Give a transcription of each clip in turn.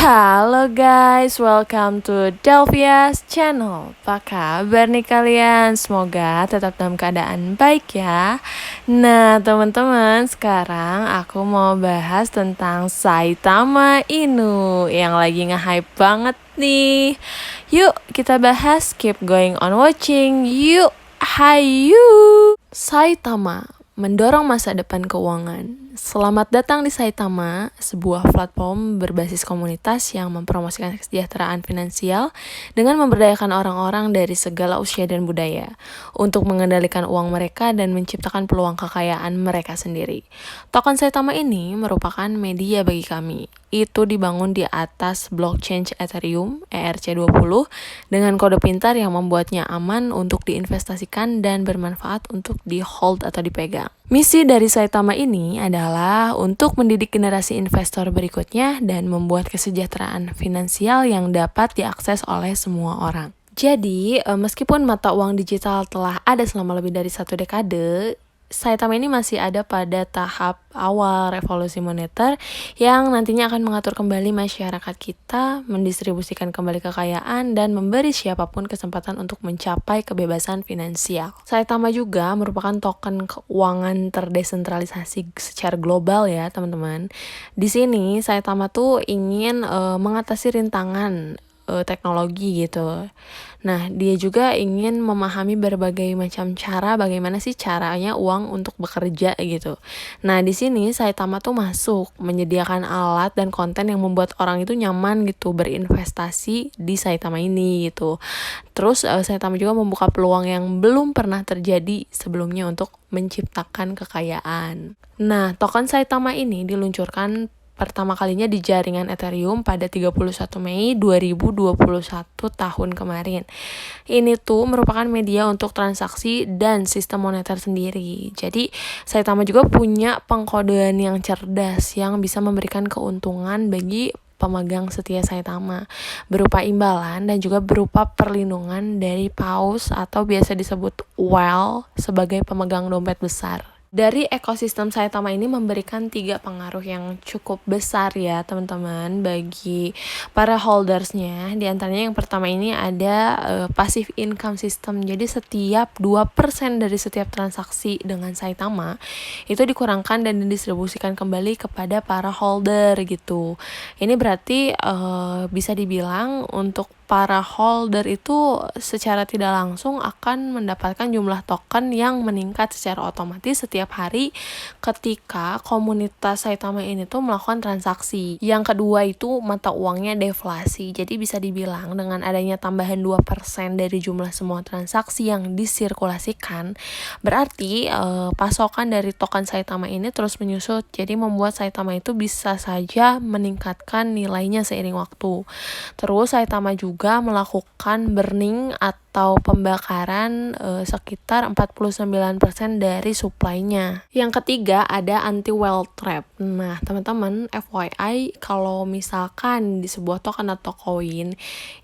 Halo guys, welcome to Delvia's channel. Apa kabar nih kalian? Semoga tetap dalam keadaan baik ya. Nah teman-teman, sekarang aku mau bahas tentang Saitama Inu yang lagi nge-hype banget nih. Yuk kita bahas, keep going on watching. Yuk, hayu. Saitama mendorong masa depan keuangan. Selamat datang di Saitama, sebuah platform berbasis komunitas yang mempromosikan kesejahteraan finansial dengan memberdayakan orang-orang dari segala usia dan budaya untuk mengendalikan uang mereka dan menciptakan peluang kekayaan mereka sendiri. Token Saitama ini merupakan media bagi kami. Itu dibangun di atas blockchain Ethereum ERC20 dengan kode pintar yang membuatnya aman untuk diinvestasikan dan bermanfaat untuk di-hold atau dipegang. Misi dari Saitama ini adalah untuk mendidik generasi investor berikutnya dan membuat kesejahteraan finansial yang dapat diakses oleh semua orang. Jadi, meskipun mata uang digital telah ada selama lebih dari 1 dekade, Saitama ini masih ada pada tahap awal revolusi moneter yang nantinya akan mengatur kembali masyarakat kita, mendistribusikan kembali kekayaan, dan memberi siapapun kesempatan untuk mencapai kebebasan finansial. Saitama juga merupakan token keuangan terdesentralisasi secara global ya teman-teman. Di sini Saitama tuh ingin mengatasi rintangan teknologi gitu. Nah, dia juga ingin memahami berbagai macam cara bagaimana sih caranya uang untuk bekerja gitu. Nah, di sini Saitama tuh masuk menyediakan alat dan konten yang membuat orang itu nyaman gitu berinvestasi di Saitama ini gitu. Terus Saitama juga membuka peluang yang belum pernah terjadi sebelumnya untuk menciptakan kekayaan. Nah, token Saitama ini diluncurkan pertama kalinya di jaringan Ethereum pada 31 Mei 2021 tahun kemarin. Ini tuh merupakan media untuk transaksi dan sistem moneter sendiri. Jadi, Saitama juga punya pengkodean yang cerdas yang bisa memberikan keuntungan bagi pemegang setia Saitama berupa imbalan dan juga berupa perlindungan dari paus atau biasa disebut whale sebagai pemegang dompet besar. Dari ekosistem Saitama ini memberikan 3 pengaruh yang cukup besar ya teman-teman bagi para holdersnya. Di antaranya yang pertama ini ada passive income system. Jadi setiap 2% dari setiap transaksi dengan Saitama itu dikurangkan dan didistribusikan kembali kepada para holder gitu. Ini berarti bisa dibilang untuk para holder itu secara tidak langsung akan mendapatkan jumlah token yang meningkat secara otomatis setiap hari ketika komunitas Saitama ini tuh melakukan transaksi. Yang kedua itu mata uangnya deflasi. Jadi bisa dibilang dengan adanya tambahan 2% dari jumlah semua transaksi yang disirkulasikan, berarti pasokan dari token Saitama ini terus menyusut. Jadi membuat Saitama itu bisa saja meningkatkan nilainya seiring waktu. Terus Saitama juga melakukan burning atau pembakaran sekitar 49% dari supply-nya. Yang ketiga ada anti-whale trap. Nah, teman-teman, FYI kalau misalkan di sebuah token atau koin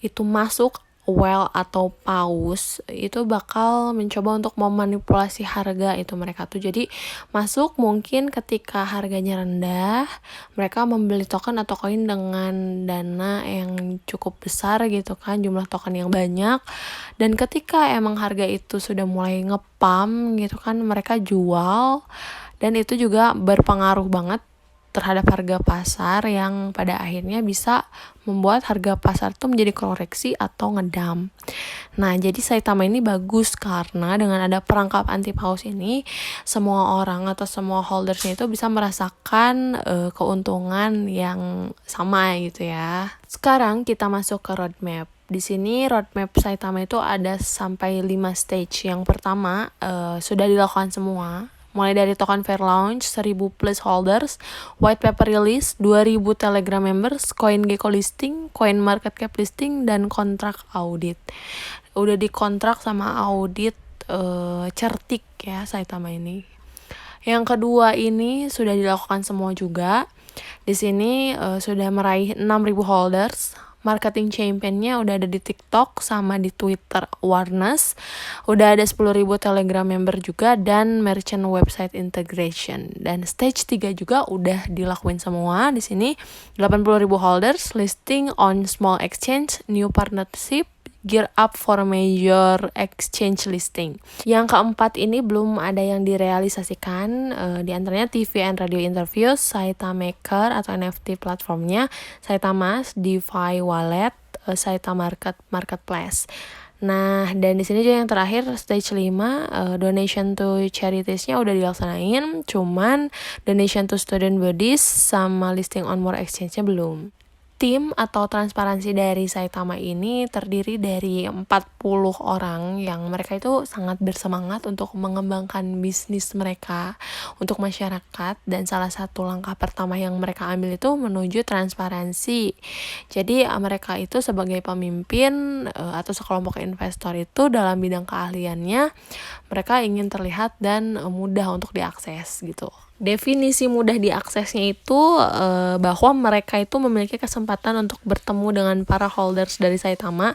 itu masuk whale atau paus, itu bakal mencoba untuk memanipulasi harga itu mereka tuh. Jadi masuk mungkin ketika harganya rendah, mereka membeli token atau koin dengan dana yang cukup besar gitu kan, jumlah token yang banyak. Dan ketika emang harga itu sudah mulai ngepam gitu kan, mereka jual, dan itu juga berpengaruh banget terhadap harga pasar yang pada akhirnya bisa membuat harga pasar itu menjadi koreksi atau ngedump. Nah, jadi Saitama ini bagus karena dengan ada perangkap anti paus ini, semua orang atau semua holdersnya itu bisa merasakan keuntungan yang sama gitu ya. Sekarang kita masuk ke roadmap. Di sini roadmap Saitama itu ada sampai 5 stage. Yang pertama sudah dilakukan semua. Mulai dari token fair launch, 1000 plus holders, white paper release, 2000 telegram members, coin gecko listing, coin market cap listing, dan kontrak audit. Udah dikontrak sama audit certik ya Saitama ini. Yang kedua ini sudah dilakukan semua juga. Di sini sudah meraih 6000 holders, Marketing campaign-nya udah ada di TikTok sama di Twitter awareness. Udah ada 10.000 Telegram member juga dan merchant website integration. Dan stage 3 juga udah dilakuin semua di sini. 80.000 holders, listing on small exchange, new partnership, gear up for major exchange listing. Yang keempat ini belum ada yang direalisasikan, di antaranya TV and radio interviews, Saitama Maker atau NFT platformnya, Saitama DeFi Wallet, Saitama Marketplace. Nah, dan di sini juga yang terakhir stage 5, donation to charities-nya udah dilaksanain, cuman donation to student bodies sama listing on more exchange-nya belum. Tim atau transparansi dari Saitama ini terdiri dari 40 orang yang mereka itu sangat bersemangat untuk mengembangkan bisnis mereka untuk masyarakat, dan salah satu langkah pertama yang mereka ambil itu menuju transparansi. Jadi mereka itu sebagai pemimpin atau sekelompok investor itu dalam bidang keahliannya mereka ingin terlihat dan mudah untuk diakses gitu. Definisi mudah diaksesnya itu bahwa mereka itu memiliki kesempatan untuk bertemu dengan para holders dari Saitama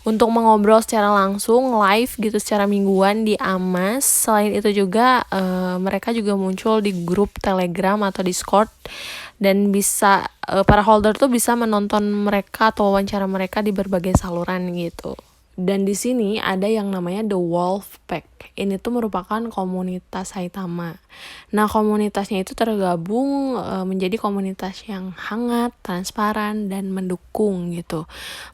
untuk mengobrol secara langsung live gitu secara mingguan di Amas. Selain itu juga mereka juga muncul di grup Telegram atau Discord, dan bisa para holder tuh bisa menonton mereka atau wawancara mereka di berbagai saluran gitu. Dan di sini ada yang namanya The Wolf Pack. Ini tuh merupakan komunitas Saitama. Nah, komunitasnya itu tergabung menjadi komunitas yang hangat, transparan, dan mendukung gitu.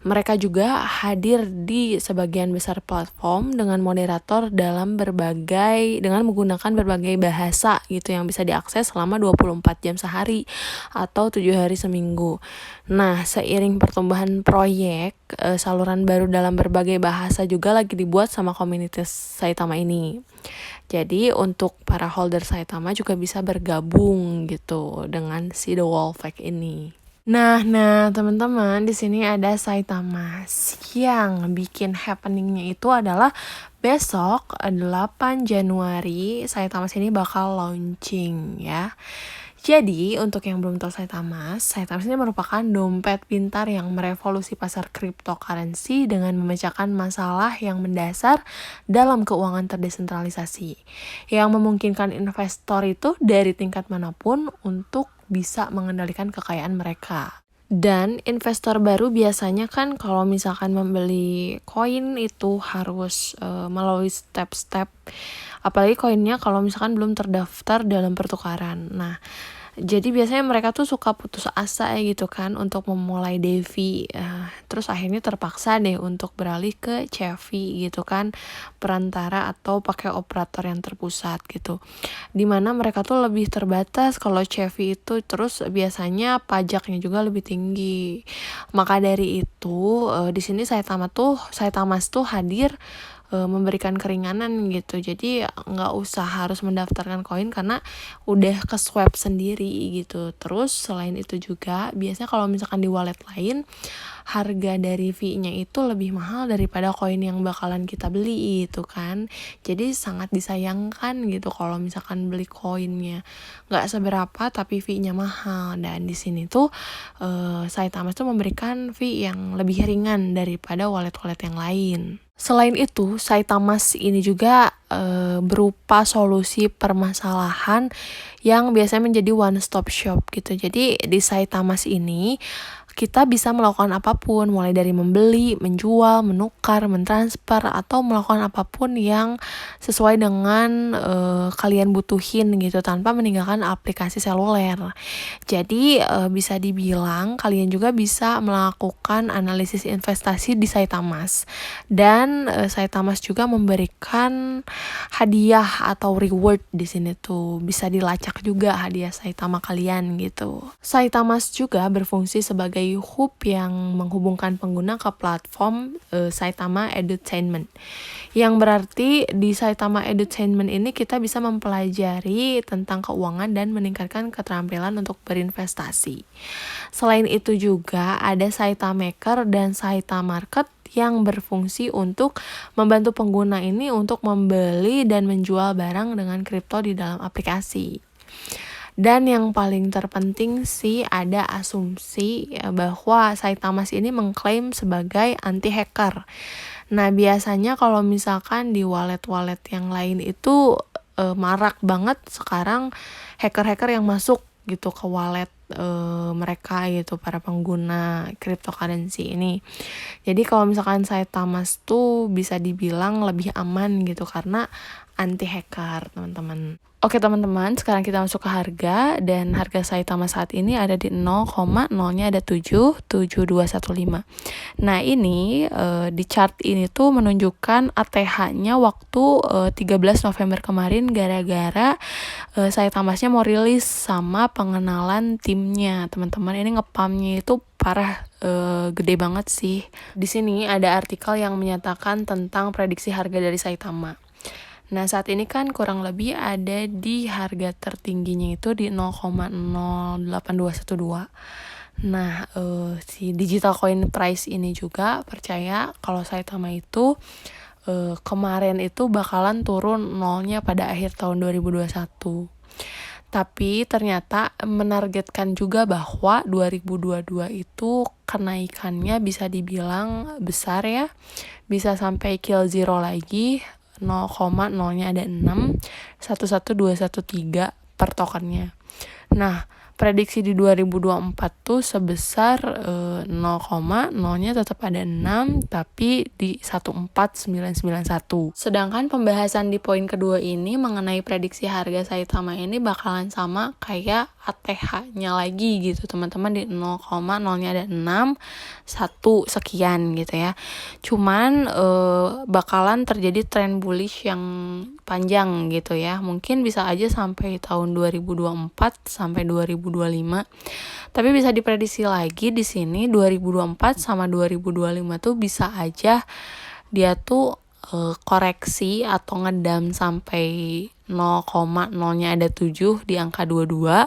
Mereka juga hadir di sebagian besar platform dengan moderator dengan menggunakan berbagai bahasa gitu yang bisa diakses selama 24 jam sehari atau 7 hari seminggu. Nah, seiring pertumbuhan proyek, saluran baru dalam berbagai bahasa juga lagi dibuat sama komunitas Saitama ini. Jadi untuk para holder Saitama juga bisa bergabung gitu dengan si The Wolf Pack ini. Nah teman-teman, di sini ada Saitama yang bikin happeningnya itu adalah besok 8 Januari Saitama ini bakal launching ya. Jadi, untuk yang belum tahu Saitama ini merupakan dompet pintar yang merevolusi pasar cryptocurrency dengan memecahkan masalah yang mendasar dalam keuangan terdesentralisasi, yang memungkinkan investor itu dari tingkat manapun untuk bisa mengendalikan kekayaan mereka. Dan investor baru biasanya kan kalau misalkan membeli koin itu harus melalui step-step, apalagi koinnya kalau misalkan belum terdaftar dalam pertukaran. Nah, jadi biasanya mereka tuh suka putus asa ya gitu kan untuk memulai DeFi, terus akhirnya terpaksa deh untuk beralih ke CeFi gitu kan, perantara atau pakai operator yang terpusat gitu, dimana mereka tuh lebih terbatas. Kalau CeFi itu terus biasanya pajaknya juga lebih tinggi. Maka dari itu di sini Saitama tuh hadir memberikan keringanan gitu. Jadi nggak usah harus mendaftarkan koin karena udah ke swipe sendiri gitu. Terus selain itu juga biasanya kalau misalkan di wallet lain harga dari fee-nya itu lebih mahal daripada koin yang bakalan kita beli itu kan. Jadi sangat disayangkan gitu kalau misalkan beli koinnya nggak seberapa tapi fee-nya mahal. Dan di sini tuh Saitama tuh memberikan fee yang lebih ringan daripada wallet-wallet yang lain. Selain itu, Saitama ini juga berupa solusi permasalahan yang biasanya menjadi one stop shop gitu. Jadi di Saitama ini kita bisa melakukan apapun, mulai dari membeli, menjual, menukar, mentransfer, atau melakukan apapun yang sesuai dengan kalian butuhin gitu tanpa meninggalkan aplikasi seluler. Jadi bisa dibilang kalian juga bisa melakukan analisis investasi di Saitama. Dan Saitama juga memberikan hadiah atau reward di sini tuh. Bisa dilacak juga hadiah Saitama kalian gitu. Saitama juga berfungsi sebagai hub yang menghubungkan pengguna ke platform Saitama Edutainment. Yang berarti di Saitama Edutainment ini kita bisa mempelajari tentang keuangan dan meningkatkan keterampilan untuk berinvestasi. Selain itu juga ada Saitama Maker dan Saitama Market yang berfungsi untuk membantu pengguna ini untuk membeli dan menjual barang dengan kripto di dalam aplikasi. Dan yang paling terpenting sih ada asumsi ya, bahwa Saitama ini mengklaim sebagai anti hacker. Nah, biasanya kalau misalkan di wallet-wallet yang lain itu marak banget sekarang hacker-hacker yang masuk gitu ke wallet mereka gitu, para pengguna cryptocurrency ini. Jadi kalau misalkan Saitama tuh bisa dibilang lebih aman gitu karena anti hacker, teman-teman. Oke teman-teman, sekarang kita masuk ke harga, dan harga Saitama saat ini ada di 0,0-nya ada 77215. Nah ini di chart ini tuh menunjukkan ATH-nya waktu 13 November kemarin gara-gara Saitama-nya mau rilis sama pengenalan timnya. Teman-teman, ini ngepamnya itu parah, gede banget sih. Di sini ada artikel yang menyatakan tentang prediksi harga dari Saitama. Nah, saat ini kan kurang lebih ada di harga tertingginya itu di 0,08212. Nah, si digital coin price ini juga percaya kalau Saitama itu kemarin itu bakalan turun nolnya pada akhir tahun 2021. Tapi ternyata menargetkan juga bahwa 2022 itu kenaikannya bisa dibilang besar ya. Bisa sampai kill zero lagi, 0,0-nya ada 6, 11213 per tokennya. Nah, prediksi di 2024 tuh sebesar 0,0-nya tetap ada 6 tapi di 14991. Sedangkan pembahasan di poin kedua ini mengenai prediksi harga Saitama ini bakalan sama kayak ATH-nya lagi gitu teman-teman, di 0,0-nya ada 6, 1 sekian gitu ya. Cuman bakalan terjadi tren bullish yang panjang gitu ya. Mungkin bisa aja sampai tahun 2024 sampai 2025. Tapi bisa diprediksi lagi di sini 2024 sama 2025 tuh bisa aja dia tuh koreksi atau ngedam sampai 0,0-nya ada 7 di angka 22,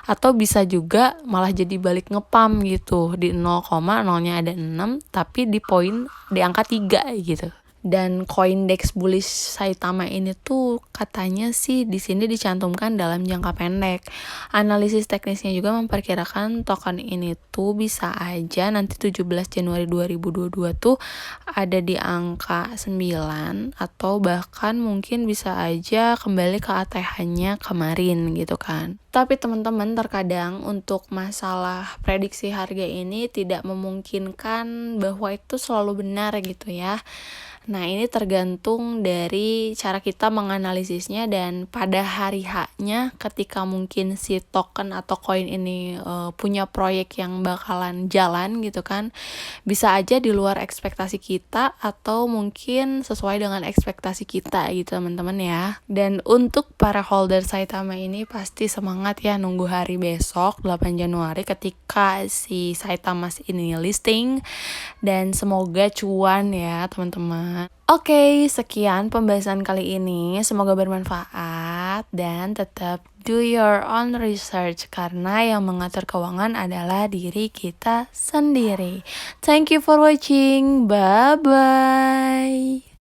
atau bisa juga malah jadi balik ngepam gitu di 0,0-nya ada 6 tapi di poin di angka 3 gitu. Dan Coindex bullish Saitama ini tuh katanya sih di sini dicantumkan dalam jangka pendek. Analisis teknisnya juga memperkirakan token ini tuh bisa aja nanti 17 Januari 2022 tuh ada di angka 9, atau bahkan mungkin bisa aja kembali ke ATH-nya kemarin gitu kan. Tapi teman-teman, terkadang untuk masalah prediksi harga ini tidak memungkinkan bahwa itu selalu benar gitu ya. Nah, ini tergantung dari cara kita menganalisisnya, dan pada hari H-nya ketika mungkin si token atau koin ini punya proyek yang bakalan jalan gitu kan, bisa aja di luar ekspektasi kita atau mungkin sesuai dengan ekspektasi kita gitu teman-teman ya. Dan untuk para holder Saitama ini pasti semangat ya nunggu hari besok 8 Januari ketika si Saitama ini listing, dan semoga cuan ya teman-teman. Oke, sekian pembahasan kali ini. Semoga bermanfaat dan tetap do your own research karena yang mengatur keuangan adalah diri kita sendiri. Thank you for watching. Bye bye.